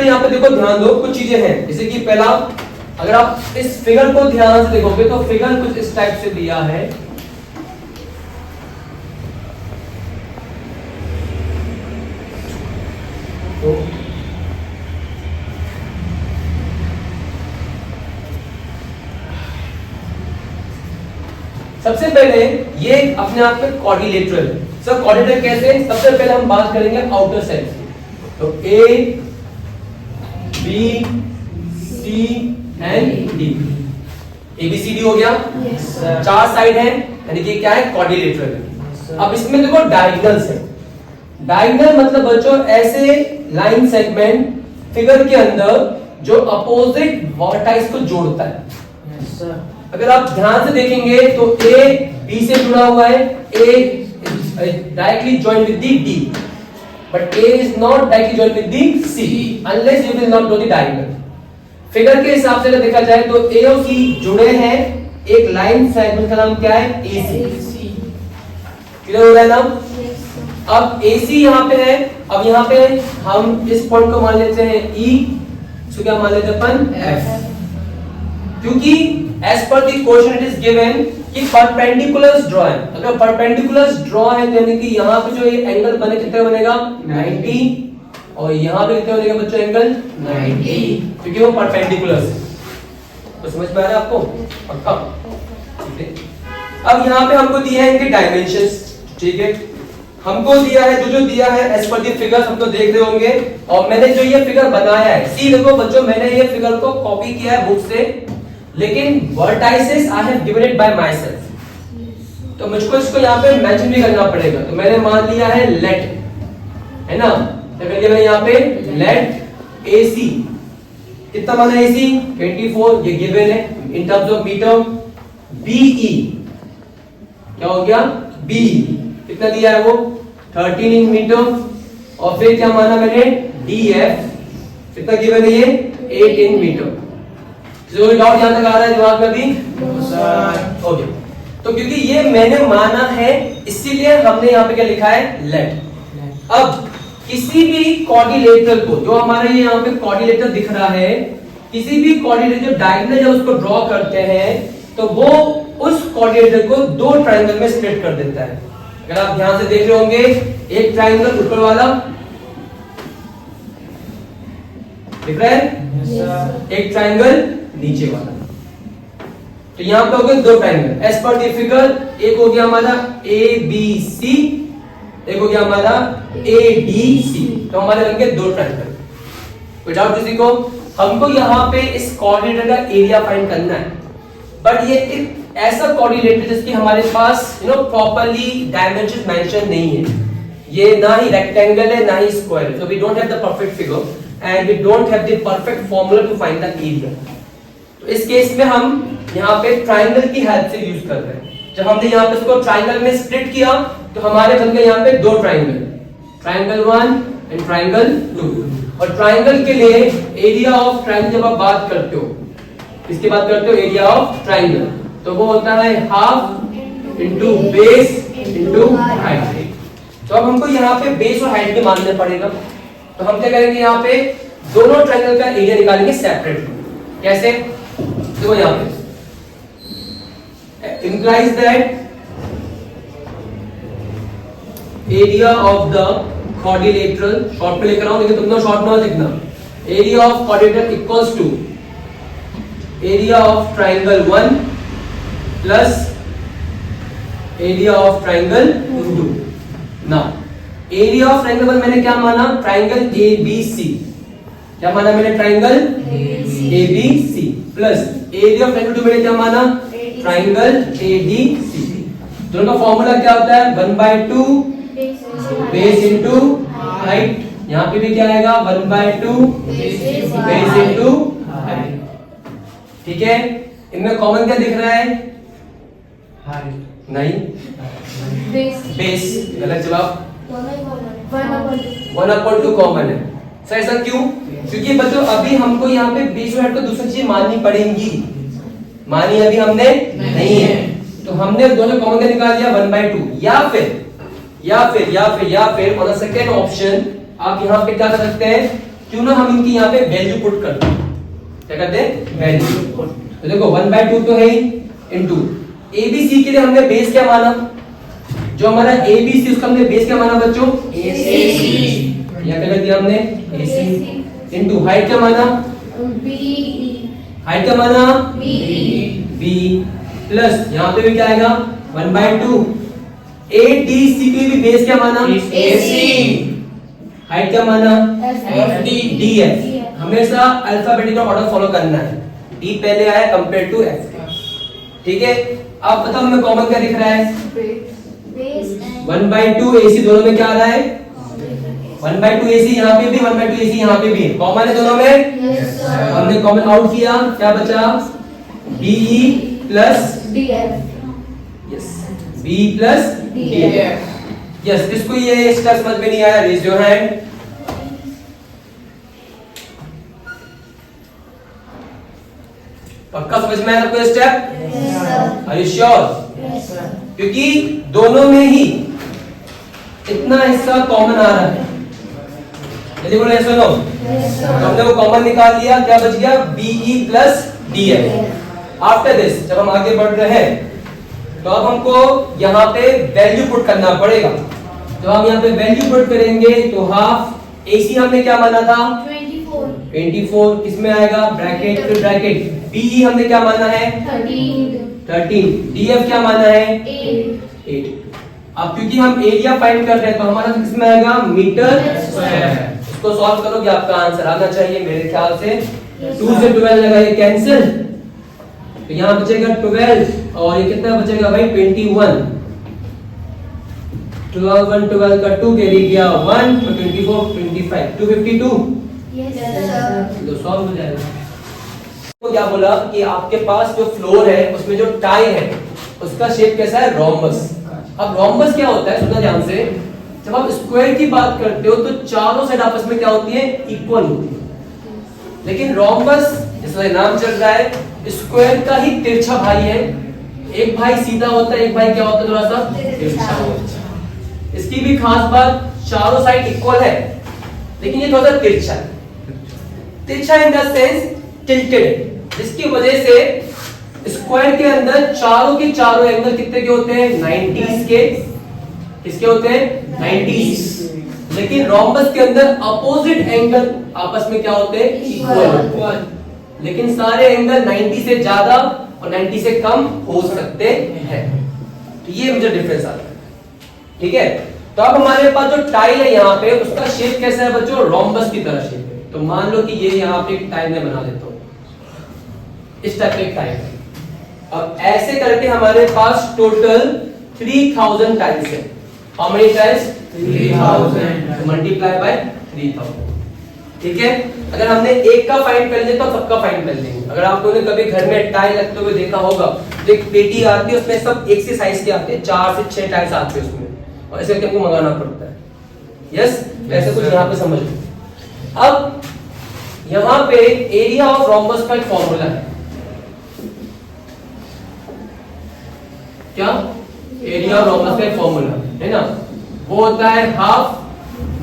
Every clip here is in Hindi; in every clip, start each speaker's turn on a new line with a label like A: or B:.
A: बच्चों यहाँ पे देखो ध्यान दो, कुछ चीजें हैं जैसे कि पहला, अगर आप इस फिगर को ध्यान से देखोगे तो फिगर कुछ इस टाइप से दिया है। तो सबसे पहले ये अपने आप में क्वाड्रिलेटरल है। सर क्वाड्रिलेटरल कैसे? सबसे पहले हम बात करेंगे आउटर साइड की। तो A B C and D, ABCD हो गया। चार साइड है यानी कि क्या है? क्वाड्रिलेटरल। अब इसमें देखो डायगोनल्स है। डायगोनल मतलब बच्चों ऐसे लाइन सेगमेंट फिगर के अंदर जो अपोजिट वर्टाइस को जोड़ता है। अगर आप ध्यान से देखेंगे तो ए बी से जुड़ा हुआ है, A directly joined with the D, but A is not directly joined with the C unless you will not know the diagonal. Figure के हिसाब से अगर देखा जाए तो ए और सी जुड़े हैं एक लाइन सेगमेंट का नाम क्या है? एसी। क्लियर हो रहा है ना? अब AC यहाँ पे है, अब यहाँ पे हम इस पॉइंट को मान लेते हैं E, इसको क्या मान लेते हैं अपन? F, क्योंकि as per the question it is given कि परपेंडिकुलर्स ड्रॉ है। अगर परपेंडिकुलर्स ड्रॉ है तो यानी कि यहाँ पे जो ये एंगल बने कितना बनेगा? 90, और यहाँ पे कितना बनेगा बच्चों एंगल? 90, क्योंकि वो परपेंडिकुलर्स है। तो समझ में आ रहा है आपको? पक्का? ठीक है। अब यहाँ पे हमको दिया है इनके डायमेंशंस, ठीक है, हमको दिया है जो दिया है एज पर दी फिगर हम तो देख रहे होंगे। और मैंने जो ये फिगर बनाया है, सी देखो बच्चों मैंने ये फिगर को कॉपी किया है बुक से, लेकिन vertices I have given it by my self, तो मुझको इसको यहाँ पे मेंशन भी करना पड़ेगा। तो मैंने मान लिया है लेट, है ना, तो कर दिया मैंने यहाँ पे लेट AC, कितना माना AC? 24, ये गिवन है in terms of metre. BE क्या हो गया? BE कितना दिया है वो? 13 इंच मीटर। और फिर क्या माना मैंने? DF कितना गिवन है ये? 8 इंच मीटर। जो डाउट यहां तक आ रहा है दिमाग में भी? ओके, तो क्योंकि ये मैंने माना है इसीलिए हमने यहाँ पे क्या लिखा है? लेट। अब किसी भी क्वाड्रिलेटरल को, जो हमारा ये यहाँ पे क्वाड्रिलेटरल दिख रहा है, किसी भी क्वाड्रिलेटरल जो डायगोनल जब उसको ड्रॉ करते हैं तो वो उस क्वाड्रिलेटरल को दो ट्रायंगल में स्प्लिट कर देता है। अगर आप ध्यान से देख रहे होंगे, एक ट्रायंगल ऊपर वाला दिख रहा है, एक ट्रायंगल नीचे वाला। तो यहां पे हो गए दो triangle as per the figure. एक हो गया हमारा ABC, एक हो गया हमारा ADC। तो हमारे बन गए दो ट्रायंगल। कोई डाउट किसी को? हमको यहाँ पे इस कोऑर्डिनेटर का एरिया फाइंड करना है, बट ये एक ऐसा कोऑर्डिनेटर जिसकी हमारे पास प्रॉपर्ली डायमेंशन मेंशन नहीं है। ये ना ही रेक्टेंगल है ना ही स्क्वायर है, so we don't have the perfect figure and we don't have the perfect formula to find the area. तो इस केस में हम यहाँ पे ट्रायंगल की हेल्प से यूज कर रहे हैं। जब हमने यहाँ पे इसको ट्रायंगल में स्प्लिट किया तो हमारे बन गए यहाँ पे दो ट्रायंगल, ट्रायंगल 1 एंड ट्रायंगल 2। और ट्रायंगल के लिए एरिया ऑफ ट्रायंगल जब आप बात करते हो, किसकी बात करते हो? एरिया ऑफ ट्रायंगल, तो वो होता है half into base into height. तो अब हमको यहाँ पे बेस और हाइट भी मानना पड़ेगा। तो हम क्या करेंगे, यहाँ पे दोनों ट्रायंगल का एरिया निकालेंगे सेपरेट। कैसे? देखो यहाँ पे implies that area of the quadrilateral, short पे लेकर आऊं लेकिन तुम लोग शॉर्ट ना लिखना, area of quadrilateral equals to area of triangle 1 plus area of triangle 2। now area of triangle 1 मैंने क्या माना? Triangle ABC। क्या माना मैंने? Triangle ABC plus area of triangle 2 मैंने क्या माना? Triangle ADC। दोनों का फॉर्मूला क्या होता है? 1/2 बेस इनटू हाइट। यहाँ पे भी क्या आएगा? 1/2 बेस इनटू हाइट। ठीक है, इनमें कॉमन क्या दिख रहा है? हाइट नहीं, बेस। गलत जवाब, 1/2 कॉमन है। सर ऐसा क्यों? क्योंकि बच्चों अभी हमको यहाँ पे बेस और हाइट को दूसरी चीज माननी पड़ेगी, मानी अभी हमने नहीं है। तो हमने दोनों कॉमन का निकाल दिया 1/2। या फिर ऑन द सेकेंड ऑप्शन आप यहाँ पे क्या कर सकते हैं? क्यों ना हम इनकी यहाँ पे वैल्यू पुट कर दें। क्या करते हैं? Value put. तो देखो 1/2 तो है ही, इनटू एबीसी के लिए हमने बेस क्या माना, जो हमारा एबीसी उसका हमने बेस क्या माना बच्चों? एसी। यहाँ क्या कर दिया हमने? एसी। इनटू हाइट क्या माना? बी। हाइट क्या माना? बी प्लस यहाँ पे भी क्या आएगा? 1/2। एडीसी के लिए भी बेस क्या माना? एसी। हाइट क्या माना? डीएफ। हमेशा अल्फाबेटिकल ऑर्डर फॉलो करना है, डी पहले आया कंपेयर टू एफ। ठीक है, अब बताओ हमें कॉमन क्या दिख रहा है? 1/2 एसी दोनों में क्या आ रहा है? 1/2 एसी यहाँ पे भी, 1/2 एसी यहाँ पे भी कॉमन है दोनों में। हमने कॉमन आउट किया, क्या बचा? BE plus DF. Yes, B plus DF. Yes, इसको ये स्टेप समझ में नहीं आया, रेज योर हैंड। पक्का समझ में आया आपको स्टेप? Are you sure? क्योंकि दोनों में ही इतना हिस्सा कॉमन आ रहा है। यदि बोले सुनो, तो हमने वो कॉमन निकाल लिया, क्या बच गया? BE plus DF. After this जब हम आगे बढ़ रहे हैं तो अब हमको यहाँ पे वैल्यू पुट करना पड़ेगा। तो हम यहाँ पे वैल्यू पुट करेंगे तो हाफ एसी हमने क्या माना था? 24। किसमें आएगा? ब्रैकेट, फिर ब्रैकेट। बी हमने क्या माना है? 13। डीएफ क्या माना है? 8। अब क्योंकि हम एरिया फाइंड कर रहे हैं तो हमारा किसमें आएगा? Metre square. इसको सॉल्व करोगे आपका आंसर आना चाहिए मेरे ख्याल से। 2 से 12 लगाइए कैंसिल, तो यहाँ बचेगा 12 और ये कितना बचेगा भाई? 21। 12 1 12 का 2 कैरी किया 1 तो 24 25 252। तो सॉल्व हो जाएगा। तो क्या बोला कि आपके पास जो फ्लोर है उसमें जो टाई है उसका शेप कैसा है? रोम्बस। अब रोम्बस क्या होता है सुनना ध्यान से, जब आप स्क्वायर की बात करते हो तो चारों साइड आपस में क्या होती है? इक्वल होती है। लेकिन रोम्बस जिसका नाम चल रहा है स्क्वायर का ही तिरछा भाई है। एक भाई सीधा होता है, एक भाई क्या होता है? थोड़ा सा तिरछा होता है। इसकी भी खास बात, चारों साइड इक्वल है लेकिन ये थोड़ा सा तिरछा है। तिरछा इन द सेंस टिल्टेड, जिसकी वजह से स्क्वायर के अंदर चारों के चारों एंगल कितने के होते हैं? 90s के। किसके होते हैं? 90s। लेकिन रोम्बस के अंदर अपोजिट एंगल आपस में क्या होते हैं? इक्वल। लेकिन सारे एंगल 90 से ज्यादा और 90 से कम हो सकते हैं। तो ये मुझे डिफरेंस आता है। ठीक है, तो अब हमारे पास जो टाई है यहाँ पे उसका शेप कैसा है बच्चों? रोम्बस की तरह शेप है। तो मान लो कि ये यहाँ पे एक टाई में बना देता हूँ, इस टाइप का एक टाई है। अब ऐसे करके हमारे पास टोटल 3000 टाइल्स है। How many tiles? 3000 multiply by 3000। ठीक है, अगर हमने एक का फाइंड कर लिया तो सबका फाइंड कर लेंगे। अगर आप लोगों ने कभी घर में टाइल लगते हुए देखा होगा, तो एक पेटी आती है उसमें सब एक से साइज के आते हैं, 4 से 6 टाइल्स आते हैं उसमें, और ऐसे करके आपको मंगाना पड़ता है। यस, ऐसे कुछ यहाँ पे समझ लो। अब यहाँ पे एरिया ऑफ रोम्बस का एक फॉर्मूला है। क्या? एरिया ऑफ रोम्बस का एक फॉर्मूला है ना, वो होता है हाफ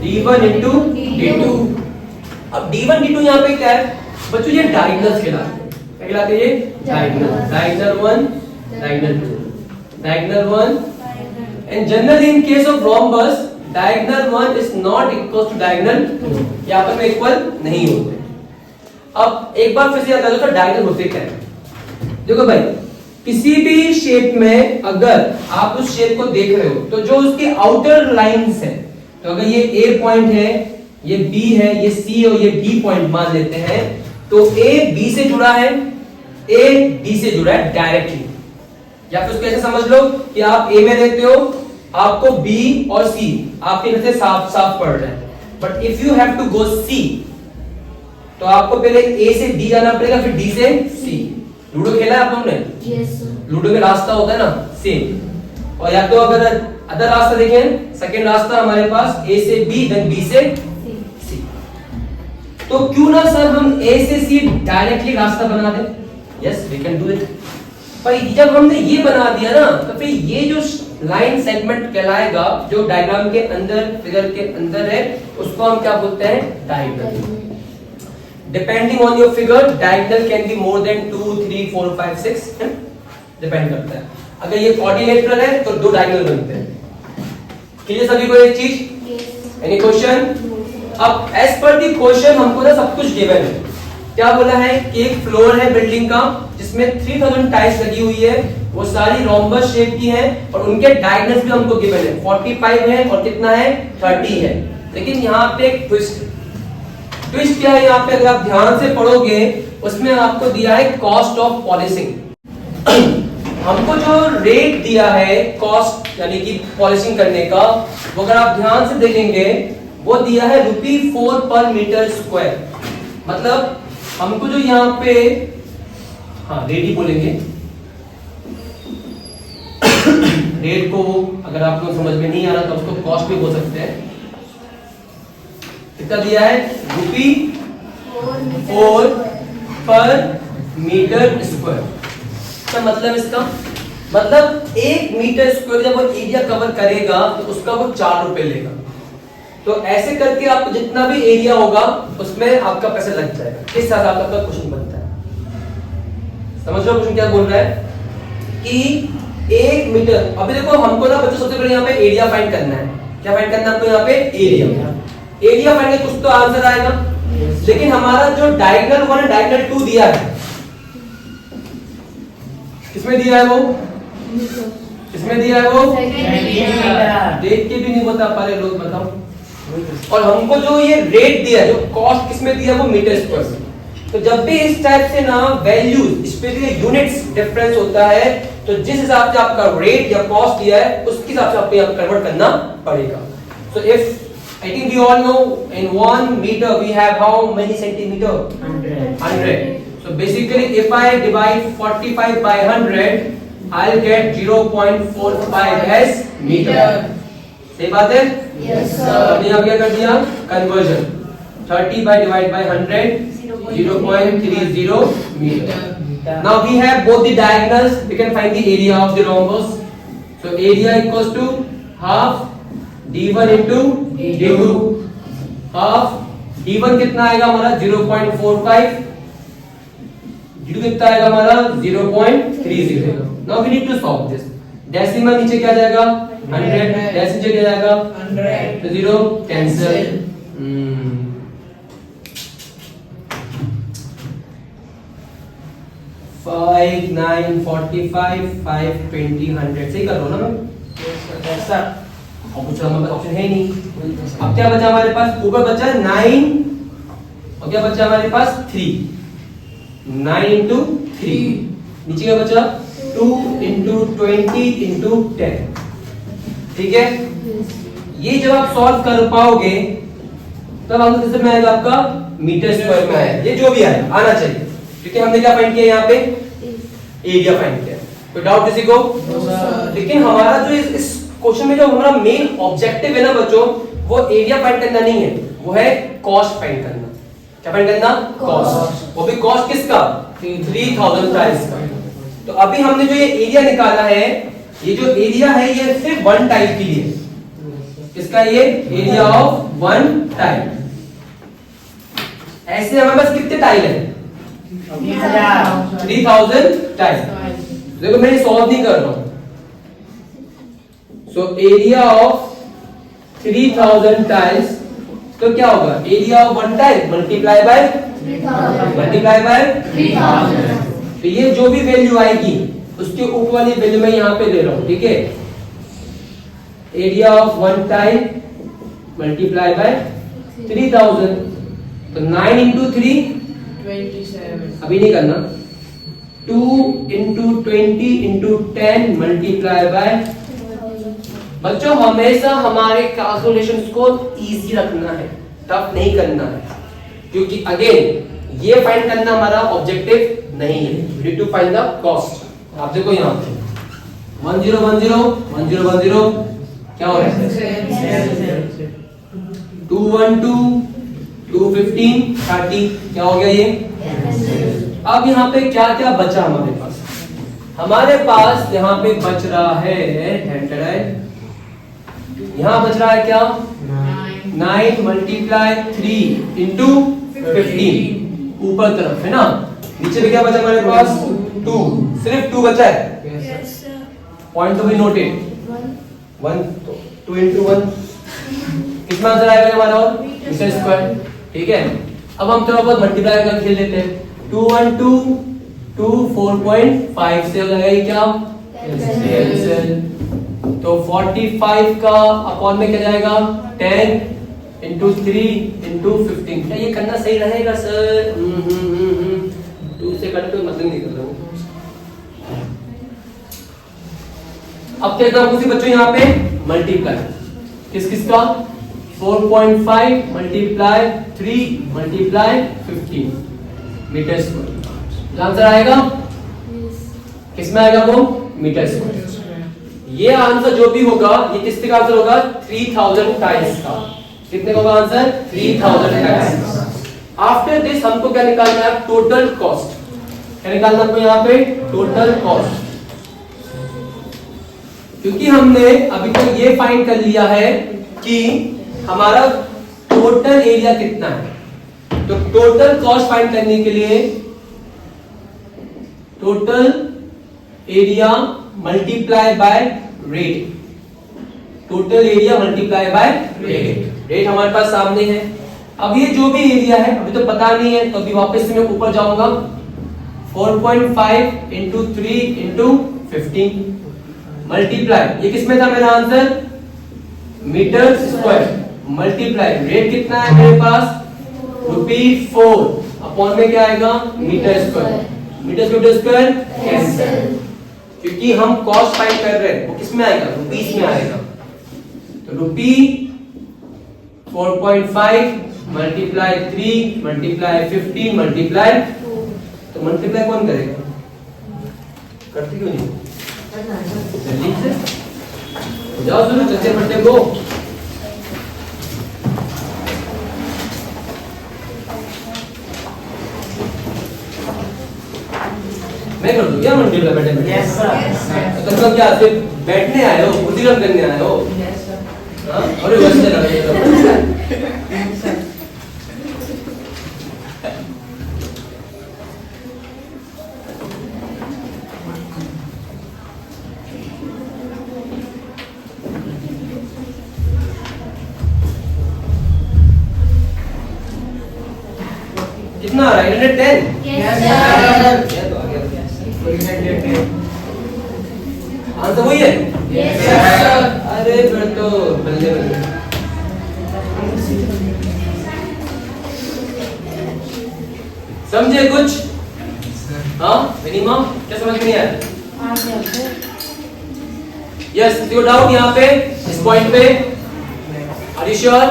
A: d1 इंटू d2। अब d1 d2 यहाँ पे क्या है बच्चों? ये डायगोनल्स कहलाते हैं। क्या कहलाते हैं ये? Diagonal. Diagonal 1, diagonal 2, diagonal 1। And generally in case of rhombus diagonal 1 is not equal to diagonal 2, यहाँ पर में इक्वल नहीं होते। अब एक बार फिर से याद करो डायगोनल होते क्या है। देखो भाई, किसी भी शेप में अगर आप उस शेप को देख रहे हो तो जो उसके आउटर लाइंस है, तो अगर ये A पॉइंट है, ये B है, ये C और ये D पॉइंट मान लेते हैं, तो A B से जुड़ा है, A D से जुड़ा है डायरेक्टली। या फिर उसको ऐसे समझ लो कि आप A में रहते हो, आपको B और C आपके घर से साफ साफ पड़ रहे हैं, but if you have to go C तो आपको पहले A से D जाना पड़ेगा, फिर D से C। लूडो खेला है आप लोगों ने? Yes sir. लूडो में रास्ता होता है ना, सेम। और या तो अगर अदर रास्ता देखें, सेकंड रास्ता हमारे पास A से B देन B से C। तो क्यों ना सर हम A से C डायरेक्टली रास्ता बना दें? Yes, we can do it. पर जब हमने ये बना दिया ना, तो फिर ये जो लाइन सेगमेंट कहलाएगा, जो डायग्राम के अंदर, फिगर के अंदर है, उसको हम क्या बोलते हैं? Diagonal. Depending on your figure diagonal can be more than 2 3 4 5 6, depend करता है। अगर ये क्वाड्रिलेटरल है तो 2 डायगोनल बनते हैं। क्लियर सभी को एक चीज? Any question? अब एज पर दी क्वेश्चन हमको ना सब कुछ गिवन है। क्या बोला है कि एक फ्लोर है बिल्डिंग का जिसमें 3000 टाइल्स लगी हुई है, वो सारी रोम्बस शेप की है और उनके डायगोनल्स भी हमको गिवन है, 45 है और कितना है 30 है। लेकिन यहाँ पे एक ट्विस्ट क्या है यहाँ पे, अगर आप ध्यान से पढ़ोगे उसमें आपको दिया है कॉस्ट ऑफ पॉलिशिंग। हमको जो रेट दिया है कॉस्ट यानी कि पॉलिशिंग करने का, वो अगर आप ध्यान से देखेंगे वो दिया है ₹4 पर मीटर स्क्वायर। मतलब हमको जो यहाँ पे रेट ही बोलेंगे, रेट को अगर आपको समझ में नहीं आ रहा तो उसको कॉस्ट भी बोल सकते हैं। कितना दिया है? ₹4 पर मीटर स्क्वायर। क्या मतलब इसका? मतलब 1 मीटर स्क्वायर जब वो एरिया कवर करेगा तो उसका वो ₹4 लेगा। तो ऐसे करके आपको जितना भी एरिया होगा उसमें आपका पैसा लग जाएगा। किस हिसाब से आपका क्वेश्चन बनता है? समझ रहे हो क्वेश्चन क्या बोल रहा है कि 1 मीटर। अभी देखो हमको ना बच्चों सबसे पहले यहाँ पे एरिया फाइंड करना है। क्या फाइंड करना है आपको? यहाँ पे एरिया फाइंड करके कुछ तो आंसर आएगा। लेकिन हमारा जो डायगोनल 1 डायगोनल 2 दिया है, किसमें दिया है वो? किसमें दिया है वो? देख के भी नहीं बता पा रहे लोग, बताओ। और हमको जो ये रेट दिया है, जो कॉस्ट किसमें दिया है वो मीटर स्क्वायर में। तो जब भी इस टाइप से ना वैल्यूज स्पेशली यूनिट्स डिफरेंस होता है तो जिस हिसाब से आपका रेट या कॉस्ट दिया है उसके हिसाब से आपको यहाँ कन्वर्ट करना पड़ेगा। So if I think we all know in 1 meter we have how many centimeter? 100. So basically if I divide 45 by 100 I'll get 0.45 as meter. सही बात है?
B: Yes sir.
A: हमने यहाँ क्या कर दिया? Conversion. 30 by divide by 100 0.30 meter. Now we have both the diagonals. We can find the area of the rhombus. So area equals to half d1 into d2। Half d1 कितना आएगा हमारा? 0.45। d2 कितना आएगा हमारा? 0.30। Now we need to solve this. Decimal नीचे क्या जाएगा? 100। डेसिमल नीचे क्या जाएगा?
B: 100।
A: तो 0 कैंसिल। 5 9 45 5 20 100 सही कर रहा हूं ना मैं?
B: Yes sir.
A: और कुछ हमारे पास ऑप्शन है नहीं। अब क्या बचा हमारे पास? ऊपर बचा 9 और क्या बचा हमारे पास? 3। 9 into 3। नीचे क्या बचा? 2 into 20 into 10। ठीक है? ये जब आप सॉल्व कर पाओगे तब आंसर किस में आएगा आपका? मीटर स्क्वायर में आएगा। ये जो भी आए आना चाहिए क्योंकि हमने क्या फाइंड किया यहाँ पे? एरिया फाइंड किया। कोई डाउट किसी को? लेकिन हमारा जो इस क्वेश्चन में जो हमारा मेन ऑब्जेक्टिव है ना बच्चों, वो एरिया फाइंड करना नहीं है, वो है कॉस्ट फाइंड करना। क्या फाइंड करना? कॉस्ट। वो भी कॉस्ट किसका? 3000 टाइल्स का। तो अभी हमने जो ये एरिया निकाला है, ये जो एरिया है ये सिर्फ 1 टाइल के लिए। किसका? ये एरिया ऑफ 1 टाइल। ऐसे हमारे पास कितने टाइल है? 3000 टाइल। देखो मैं सॉल्व नहीं कर रहा हूं। सो एरिया ऑफ 3000 टाइल्स, तो क्या होगा? Area of 1 tile multiply by 3000। तो ये जो भी वैल्यू आएगी उसके ऊपर वाली वैल्यू मैं यहाँ पे ले रहा हूँ। ठीक है? Area of 1 tile multiply by 3000। तो 9 into 3
B: 27।
A: अभी नहीं करना। 2 into 20 into 10 मल्टीप्लाई बाय। बच्चों हमेशा हमारे कैलकुलेशंस को इजी रखना है, टफ नहीं करना है, क्योंकि अगेन ये फाइंड करना हमारा ऑब्जेक्टिव नहीं है। We need to find the cost. आप देखो यहाँ पे 1010 1010 क्या हो रहा है? 212 215 30 क्या हो गया ये? अब यहाँ पे क्या क्या बचा हमारे पास? हमारे पास यहाँ पे बच रहा है यहाँ बच रहा है क्या? 9 मल्टीप्लाई 3 इंटू 15। ऊपर तरफ है ना। नीचे में क्या बचा हमारे पास 2, सिर्फ 2 बचा है।
C: Yes, sir.
A: पॉइंट तो भी नोटेड 1 2 into 1 कितना आंसर आएगा हमारा और मीटर स्क्वायर। ठीक है, अब हम थोड़ा बहुत मल्टीप्लाई करके खेल लेते हैं। 2 1 2 2 4.5 से हो जाएगा क्या कैंसिल। तो 45 का अपॉन में क्या जाएगा 10 into 3 into 15। क्या ये करना सही रहेगा सर? 2 से करने कोई मतलब नहीं कर रहा हूँ। अब क्या करना उसी बच्चों यहाँ पे मल्टीप्लाई किस किस का 4.5 multiply 3 multiply 15 metre square. Answer आएगा किसमें आएगा वो मीटर स्क्वायर। ये आंसर जो भी होगा ये किसके का आंसर होगा 3000 टाइम्स का। कितने का होगा आंसर 3000 टाइम्स। आफ्टर दिस हमको क्या निकालना है टोटल कॉस्ट। क्या निकालना है आपको यहाँ पे टोटल कॉस्ट। क्योंकि हमने अभी तक ये फाइंड कर लिया है कि हमारा टोटल एरिया कितना है, तो टोटल कॉस्ट फाइंड करने के लिए total area multiply by rate. Total area multiply by rate. Rate हमारे पास सामने है। अब ये जो भी एरिया है अभी तो पता नहीं है, तो अभी वापस से मैं ऊपर जाऊंगा 4.5 into 3 into 15 मल्टीप्लाई ये किसमें था मेरा answer metre square multiply rate कितना है मेरे पास ₹4 अपॉन में क्या आएगा मीटर स्क्वायर कैंसिल। क्योंकि हम कॉस्ट फाइंड कर रहे हैं वो किसमें आएगा रुपीस में आएगा। तो रुपी 4.5 मल्टीप्लाई 3 मल्टीप्लाई 15 मल्टीप्लाई तो मल्टीप्लाई कौन करेगा करते क्यों नहीं जल्दी से जाओ सुनो चलते पढ़ते को। मैं कर दूं क्या मल्टीप्लाई बैठे बैठे?
B: Yes, sir.
A: तो तुम क्या सिर्फ बैठने आए हो बुद्धिगम करने आए हो?
B: Yes, sir.
A: हाँ अरे वैसे लगे
B: Yes, sir.
A: कितना आ रहा है 110?
C: Yes,
B: sir.
A: ये तो आ गया आंसर वही है।
C: Yes, sir.
A: अरे फिर तो बल्ले बल्ले। समझे कुछ? हाँ विनीमा क्या समझ में नहीं आया? यस किसी को डाउट यहाँ पे इस पॉइंट पे? Are you sure?